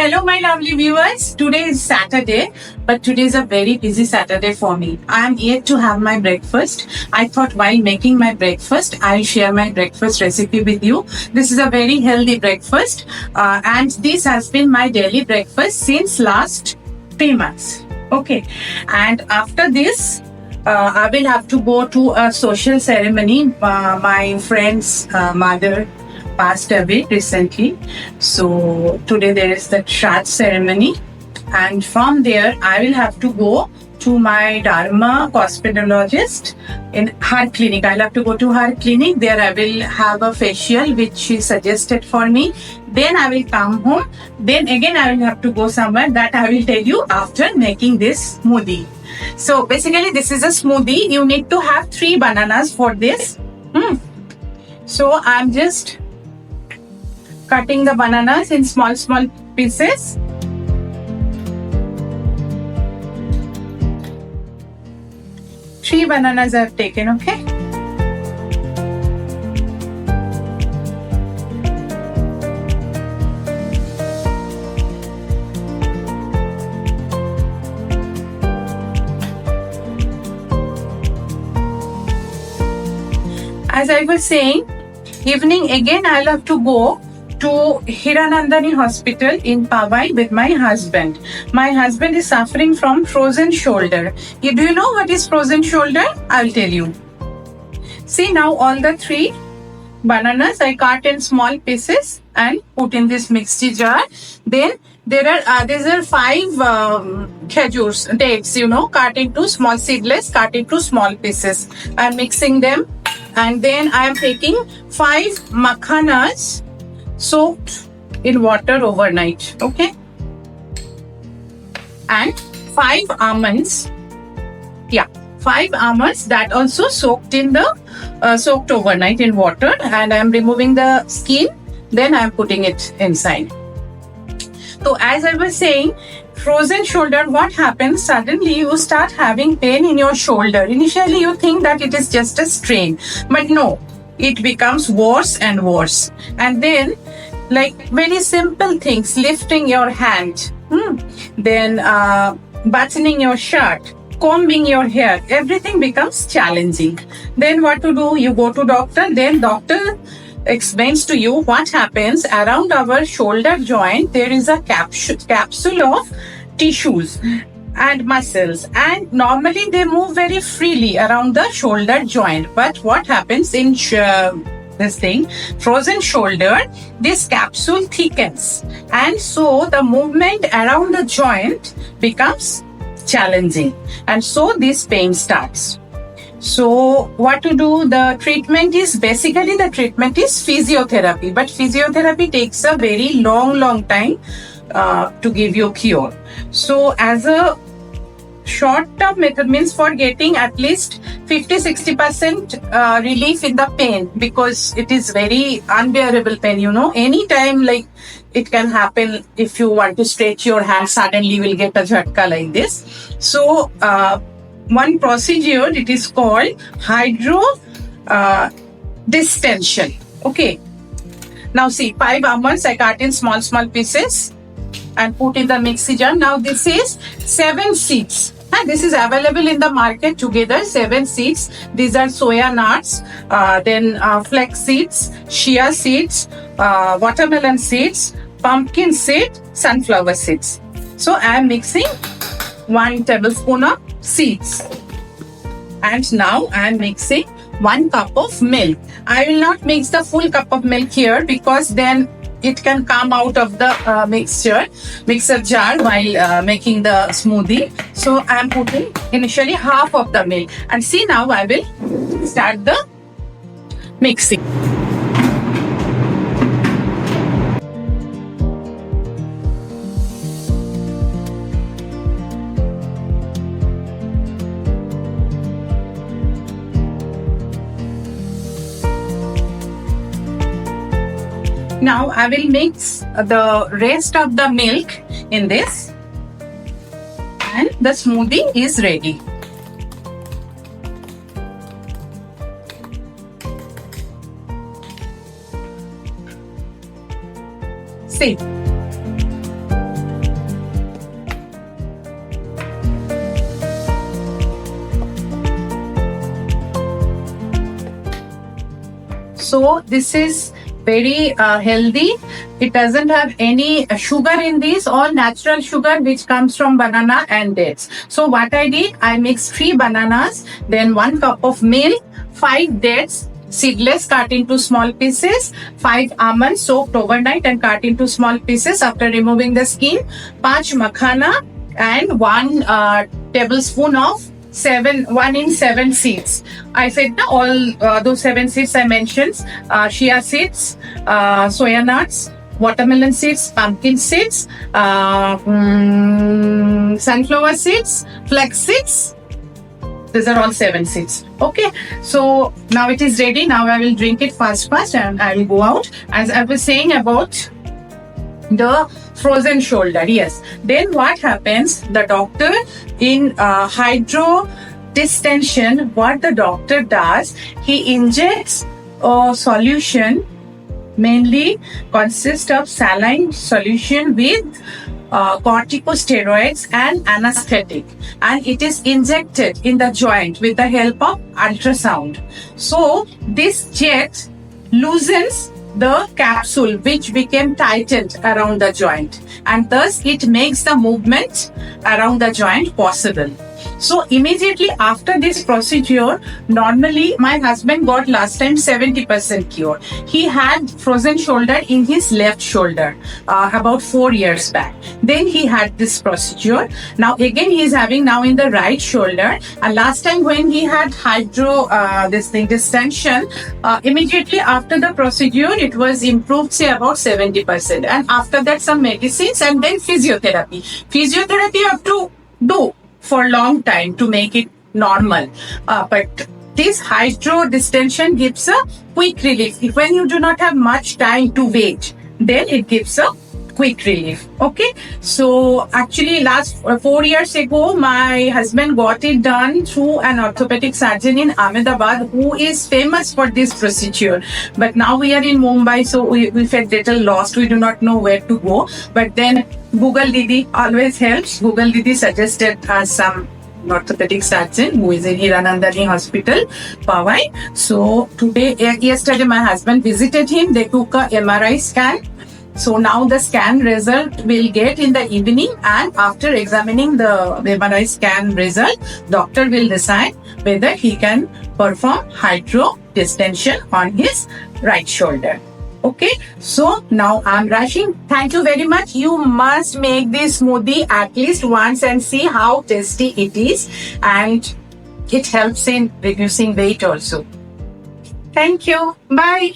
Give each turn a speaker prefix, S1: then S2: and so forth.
S1: Hello, my lovely viewers. Today is Saturday, but today is a very busy Saturday for me. I am yet to have my breakfast. I thought while making my breakfast, I'll share my breakfast recipe with you. This is a very healthy breakfast, and this has been my daily breakfast since last 3 months. Okay, and after this, I will have to go to a social ceremony. My friend's mother passed away recently. So today there is the Shraddh ceremony, and from there I will have to go to my Dharma hospitalologist in her clinic. I'll have to go to her clinic. There I will have a facial which she suggested for me. Then I will come home. Then again I will have to go somewhere. That I will tell you after making this smoothie. So basically this is a smoothie. You need to have 3 bananas for this. So I'm just cutting the bananas in small pieces. Three bananas I've taken, okay? As I was saying, evening again I'll have to go to Hiranandani Hospital in Powai with my husband. My husband is suffering from frozen shoulder. Do you know what is frozen shoulder? I'll tell you. See, now all the 3 bananas I cut in small pieces and put in this mixie jar. Then there are 5 khajurs, dates, cut into small seedless, cut into small pieces. I'm mixing them, and then I am taking 5 makhanas soaked in water overnight, okay? And 5 almonds. 5 almonds that also soaked overnight in water, and I'm removing the skin. Then I'm putting it inside. So as I was saying, frozen shoulder, what happens? Suddenly you start having pain in your shoulder. Initially you think that it is just a strain, but no, it becomes worse and worse. And then, like very simple things, lifting your hand, then buttoning your shirt, combing your hair, everything becomes challenging. Then what to do? You go to doctor. Then doctor explains to you what happens around our shoulder joint. There is a capsule of tissues and muscles, and normally they move very freely around the shoulder joint. But what happens in frozen shoulder, this capsule thickens, and so the movement around the joint becomes challenging, and so this pain starts. So what to do? The treatment is physiotherapy, but physiotherapy takes a very long time to give you cure. So as a short-term method, means for getting at least 50-60% relief in the pain, because it is very unbearable pain, anytime, like it can happen. If you want to stretch your hand, suddenly you will get a jhatka like this. So one procedure, it is called hydro distension. Okay, now see, 5 almonds I cut in small pieces and put in the mixie jar. Now this is 7 seeds. This is available in the market together, 7 seeds. These are soya nuts, then flax seeds, chia seeds, watermelon seeds, pumpkin seed, sunflower seeds. So I am mixing 1 tablespoon of seeds. And now I am mixing 1 cup of milk. I will not mix the full cup of milk here, because then it can come out of the mixer jar while making the smoothie. So I am putting initially half of the milk. And see, now I will start the mixing. Now I will mix the rest of the milk in this, and the smoothie is ready. See, So this is very healthy. It doesn't have any sugar in this, all natural sugar which comes from banana and dates. So what I did, I mixed 3 bananas, then 1 cup of milk, 5 dates, seedless cut into small pieces, 5 almonds soaked overnight and cut into small pieces after removing the skin, 5 makhana, and 1 tablespoon of 1 in 7 seeds. I said all those 7 seeds I mentioned: chia seeds, soya nuts, watermelon seeds, pumpkin seeds, sunflower seeds, flax seeds. These are all 7 seeds. Okay, so now it is ready. Now I will drink it fast and I will go out. As I was saying about the frozen shoulder, yes. Then what happens? The doctor in hydro distension, what the doctor does, he injects a solution, mainly consists of saline solution with corticosteroids and anesthetic, and it is injected in the joint with the help of ultrasound. So this jet loosens the capsule which became tightened around the joint, and thus it makes the movement around the joint possible. So immediately after this procedure, normally my husband got last time 70% cure. He had frozen shoulder in his left shoulder about 4 years back. Then he had this procedure. Now again he is having now in the right shoulder. And last time when he had hydro distension, immediately after the procedure it was improved say about 70%. And after that some medicines and then physiotherapy. Physiotherapy you have to do for a long time to make it normal. But this hydro distension gives a quick relief. When you do not have much time to wait, then it gives a quick relief. Okay, so actually last 4 years ago, my husband got it done through an orthopedic surgeon in Ahmedabad who is famous for this procedure. But now we are in Mumbai, so we felt little lost. We do not know where to go. But then Google Didi always helps. Google Didi suggested some orthopedic surgeon who is in Hiranandani Hospital, Powai. So yesterday my husband visited him. They took a MRI scan. So now the scan result will get in the evening, and after examining the MRI scan result, doctor will decide whether he can perform hydro distension on his right shoulder. Okay, so now I'm rushing. Thank you very much. You must make this smoothie at least once and see how tasty it is, and it helps in reducing weight also. Thank you. Bye.